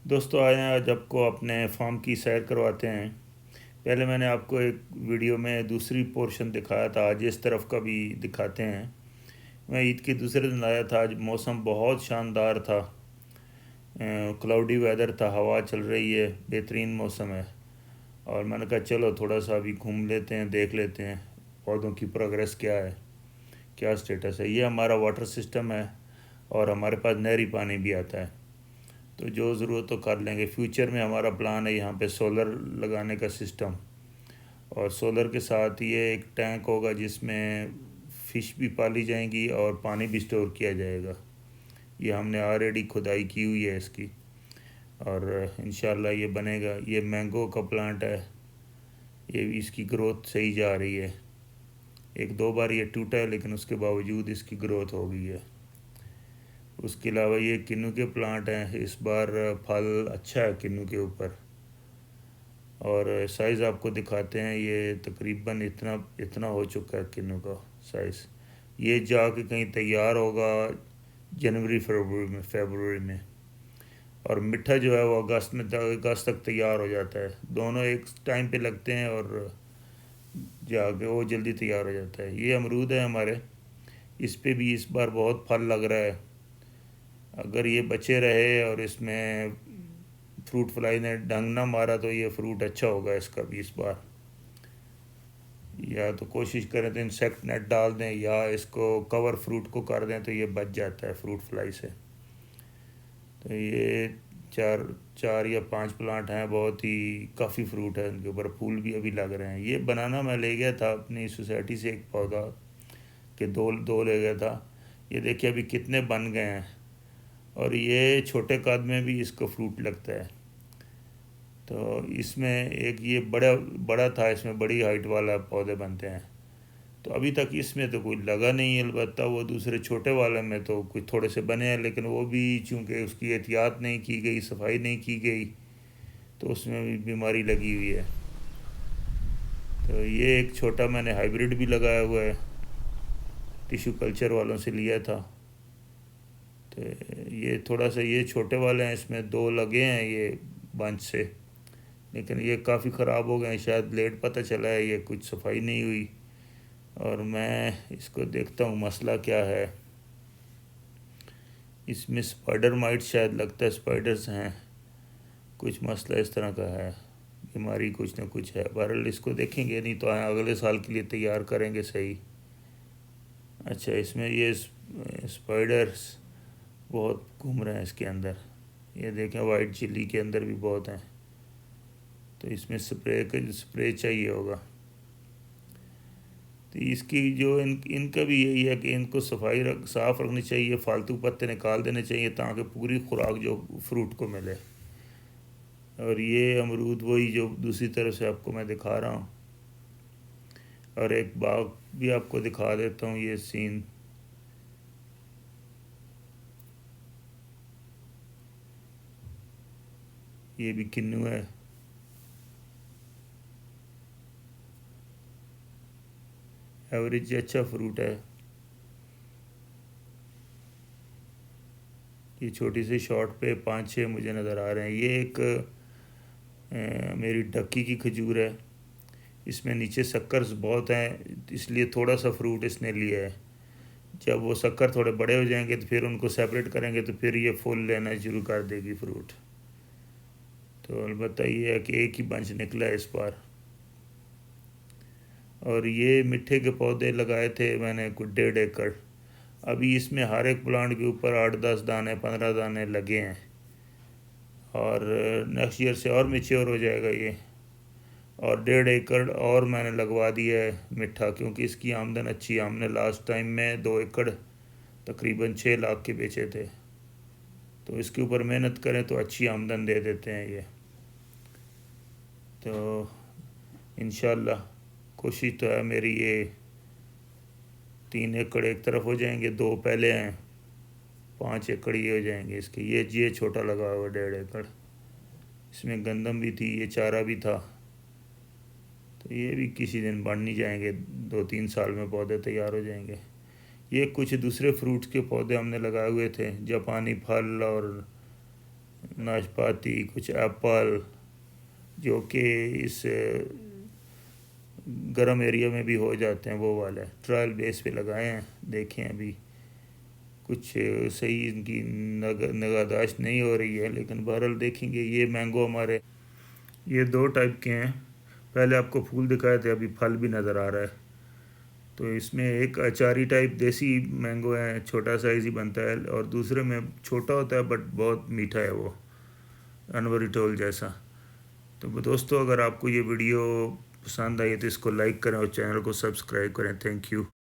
दोस्तों आए हैं आज आपको अपने फार्म की सैर करवाते हैं। पहले मैंने आपको एक वीडियो में दूसरी पोर्शन दिखाया था, आज इस तरफ का भी दिखाते हैं। मैं ईद के दूसरे दिन आया था। आज मौसम बहुत शानदार था, क्लाउडी वेदर था, हवा चल रही है, बेहतरीन मौसम है। और मैंने कहा चलो थोड़ा सा अभी घूम लेते हैं, देख लेते हैं पौधों की प्रोग्रेस क्या है, क्या स्टेटस है। ये हमारा वाटर सिस्टम है और हमारे पास नहरी पानी भी आता है, तो जो ज़रूरत तो कर लेंगे। फ्यूचर में हमारा प्लान है यहाँ पे सोलर लगाने का सिस्टम, और सोलर के साथ ये एक टैंक होगा जिसमें फ़िश भी पाली जाएंगी और पानी भी स्टोर किया जाएगा। ये हमने ऑलरेडी खुदाई की हुई है इसकी, और इंशाल्लाह ये बनेगा। ये मैंगो का प्लांट है, ये इसकी ग्रोथ सही जा रही है। एक दो बार ये टूटा है लेकिन उसके बावजूद इसकी ग्रोथ हो गई है। उसके अलावा ये किन्नू के प्लांट हैं, इस बार फल अच्छा है किन्नू के ऊपर। और साइज़ आपको दिखाते हैं, ये तकरीबन इतना इतना हो चुका है किन्नू का साइज़। ये जाके कहीं तैयार होगा जनवरी फरवरी में। और मिठा जो है वो अगस्त तक तैयार हो जाता है। दोनों एक टाइम पे लगते हैं और जाके वो जल्दी तैयार हो जाता है। ये अमरूद है हमारे, इस पे भी इस बार बहुत फल लग रहा है। अगर ये बचे रहे और इसमें फ्रूट फ्लाई ने डंग ना मारा तो ये फ्रूट अच्छा होगा इसका भी इस बार। या तो कोशिश करें तो इंसेक्ट नेट डाल दें या इसको कवर फ्रूट को कर दें तो ये बच जाता है फ्रूट फ्लाई से। तो ये चार चार या पांच प्लांट हैं, बहुत ही काफ़ी फ्रूट है उनके ऊपर, फूल भी अभी लग रहे हैं। ये बनाना मैं ले गया था अपनी सोसाइटी से, एक पौधा के दो दो ले गया था। ये देखिए अभी कितने बन गए हैं, और ये छोटे कद में भी इसको फ्रूट लगता है। तो इसमें एक ये बड़ा बड़ा था, इसमें बड़ी हाइट वाला पौधे बनते हैं। तो अभी तक इसमें तो कोई लगा नहीं है, अलबत्ता वो दूसरे छोटे वाले में तो कुछ थोड़े से बने हैं, लेकिन वो भी चूँकि उसकी एहतियात नहीं की गई, सफाई नहीं की गई, तो उसमें भी बीमारी लगी हुई है। तो ये एक छोटा मैंने हाइब्रिड भी लगाया हुआ है, टिश्यू कल्चर वालों से लिया था। तो ये थोड़ा सा ये छोटे वाले हैं, इसमें दो लगे हैं ये बंच से, लेकिन ये काफ़ी ख़राब हो गए हैं। शायद लेट पता चला है, ये कुछ सफाई नहीं हुई। और मैं इसको देखता हूँ मसला क्या है। इसमें स्पाइडर माइट शायद लगता है, स्पाइडर्स हैं, कुछ मसला इस तरह का है, बीमारी कुछ ना कुछ है। बहरहाल इसको देखेंगे, नहीं तो अगले साल के लिए तैयार करेंगे सही। अच्छा, इसमें ये स्पाइडर्स बहुत घूम रहे हैं इसके अंदर। ये देखें वाइट चिल्ली के अंदर भी बहुत हैं, तो इसमें स्प्रे चाहिए होगा। तो इसकी जो इनका भी यही है कि इनको साफ़ रखनी चाहिए, फालतू पत्ते निकाल देने चाहिए ताकि पूरी खुराक जो फ्रूट को मिले। और ये अमरूद वही जो दूसरी तरफ से आपको मैं दिखा रहा हूँ। और एक बाग भी आपको दिखा देता हूँ, ये सीन। ये भी किन्नू है। एवरेज अच्छा फ्रूट है। ये छोटी सी शॉट पे पाँच छः मुझे नज़र आ रहे हैं। ये एक मेरी डक्की की खजूर है, इसमें नीचे शक्कर बहुत हैं, इसलिए थोड़ा सा फ्रूट इसने लिया है। जब वो शक्कर थोड़े बड़े हो जाएंगे तो फिर उनको सेपरेट करेंगे तो फिर ये फूल लेना शुरू कर देगी फ्रूट। तो अलबत्ता ये है कि एक ही बंच निकला है इस बार। और ये मिठे के पौधे लगाए थे मैंने कुछ 1.5 एकड़। अभी इसमें हर एक प्लांट के ऊपर 8-10 दाने 15 दाने लगे हैं, और नेक्स्ट ईयर से और मेच्योर हो जाएगा ये। और 1.5 एकड़ और मैंने लगवा दिया है मिठा, क्योंकि इसकी आमदन अच्छी है। हमने लास्ट टाइम में 2 एकड़ तकरीबन 6 लाख के बेचे थे, तो इसके ऊपर मेहनत करें तो अच्छी आमदन दे देते हैं ये। तो इंशाल्लाह कोशिश तो है मेरी, ये 3 एकड़ एक तरफ हो जाएंगे, दो पहले हैं, 5 एकड़ ये हो जाएंगे इसके। ये छोटा लगा हुआ 1.5 एकड़, इसमें गंदम भी थी, ये चारा भी था। तो ये भी किसी दिन बढ़ नहीं जाएंगे, 2-3 साल में पौधे तैयार हो जाएंगे। ये कुछ दूसरे फ्रूट्स के पौधे हमने लगाए हुए थे, जापानी फल और नाशपाती, कुछ एप्पल, जो कि इस गर्म एरिया में भी हो जाते हैं, वो वाला है। ट्रायल बेस पे लगाए हैं, देखें अभी कुछ सही इनकी निगाहदाश्त नहीं हो रही है, लेकिन बहरहाल देखेंगे। ये मैंगो हमारे ये दो टाइप के हैं। पहले आपको फूल दिखाए थे, अभी फल भी नज़र आ रहा है। तो इसमें एक अचारी टाइप देसी मैंगो है, छोटा साइज़ ही बनता है, और दूसरे में छोटा होता है बट बहुत मीठा है, वो अनवरिटोल जैसा। तो दोस्तों, अगर आपको ये वीडियो पसंद आई तो इसको लाइक करें और चैनल को सब्सक्राइब करें। Thank you.